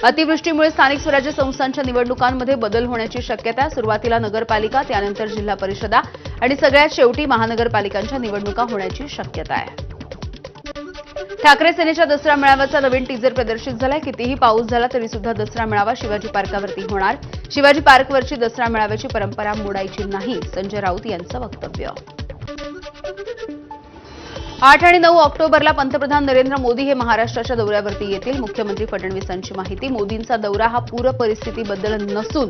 अतिवृष्टीमुळे स्थानिक स्वराज्य संस्थांच्या निवडणुकांमध्ये बदल होण्याची शक्यता. सुरुवातीला नगरपालिका, त्यानंतर जिल्हा परिषदा आणि सगळ्यात शेवटी महानगरपालिकांच्या निवडणुका होण्याची शक्यता आहे. ठाकरे सेनेच्या दसरा मेळाव्याचा नवीन टीजर प्रदर्शित झालाय. कितीही पाऊस झाला तरी सुद्धा दसरा मेळावा शिवाजी पार्कावरती होणार. शिवाजी पार्कवरची दसरा मेळाव्याची परंपरा मोडायची नाही, संजय राऊत यांचं वक्तव्य. 8 आणि 9 ऑक्टोबरला पंतप्रधान नरेंद्र मोदी हे महाराष्ट्राच्या दौऱ्यावरती येतील. मुख्यमंत्री फडणवीसांची माहिती. मोदींचा दौरा हा पूर परिस्थितीबद्दल नसून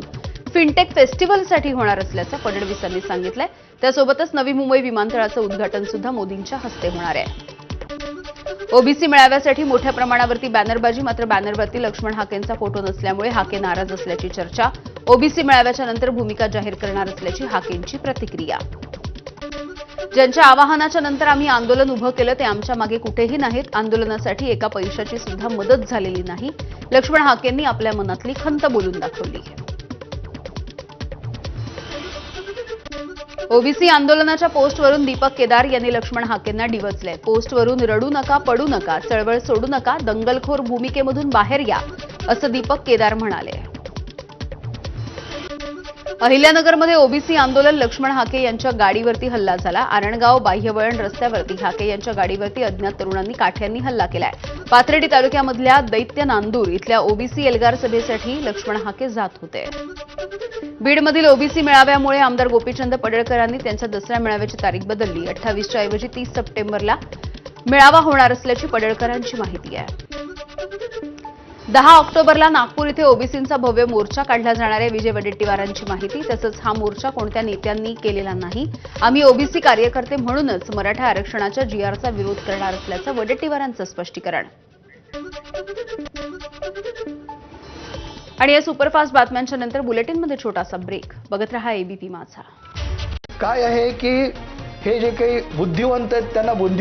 फिनटेक फेस्टिव्हलसाठी होणार असल्याचं फडणवीसांनी सांगितलंय. त्यासोबतच नवी मुंबई विमानतळाचं उद्घाटन सुद्धा मोदींच्या हस्ते होणार आहे. ओबीसी मेळाव्यासाठी मोठ्या प्रमाणावरती बॅनरबाजी. मात्र बॅनरवरती लक्ष्मण हाकेंचा फोटो नसल्यामुळे हाके नाराज असल्याची चर्चा. ओबीसी मेळाव्याच्या नंतर भूमिका जाहीर करणार असल्याची हाकेंची प्रतिक्रिया. ज्यांच्या आवाहनाच्या नंतर आम्ही आंदोलन उभं केलं ते आमच्या मागे कुठेही नाहीत. आंदोलनासाठी एका पैशाची सुद्धा मदत झालेली नाही. लक्ष्मण हाकेंनी आपल्या मनातली खंत बोलून दाखवली. ओबीसी आंदोलनाच्या पोस्टवरून दीपक केदार यांनी लक्ष्मण हाकेंना डिवचलंय. पोस्टवरून रडू नका, पडू नका, चळवळ सोडू नका, दंगलखोर भूमिकेमधून बाहेर या, असं दीपक केदार म्हणाले. अहिल्यानगरमध्ये ओबीसी आंदोलन. लक्ष्मण हाके यांच्या गाडीवरती हल्ला झाला. आरणगाव बाह्यवळण रस्त्यावरती हाके यांच्या गाडीवरती अज्ञात तरुणांनी काठ्यांनी हल्ला केलाय. पाथर्डी तालुक्यामधल्या दैत्य नांदूर इथल्या ओबीसी एल्गार सभेसाठी लक्ष्मण हाके जात होते. बीडमधील ओबीसी मेळाव्यामुळे आमदार गोपीचंद पडळकरांनी त्यांच्या दसऱ्या मेळाव्याची तारीख बदलली. 28च्या ऐवजी 30 सप्टेंबरला मेळावा होणार असल्याची पडळकरांची माहिती आहे. 10 ऑक्टोबरला नागपूर इथे ओबीसींचा भव्य मोर्चा काढला जाणार आहे. विजय वडेट्टीवारांची माहिती. तसंच हा मोर्चा कोणत्या नेत्यांनी केलेला नाही. आम्ही ओबीसी कार्यकर्ते म्हणूनच मराठा आरक्षणाच्या जीआरचा विरोध करणार असल्याचं वडेट्टीवारांचं स्पष्टीकरण. आणि या सुपरफास्ट बातम्यांच्या नंतर बुलेटिनमध्ये छोटासा ब्रेक. बघत रहा एबीपी माझा. काय आहे की हे जे काही बुद्धिवंत आहेत त्यांना बुद्धी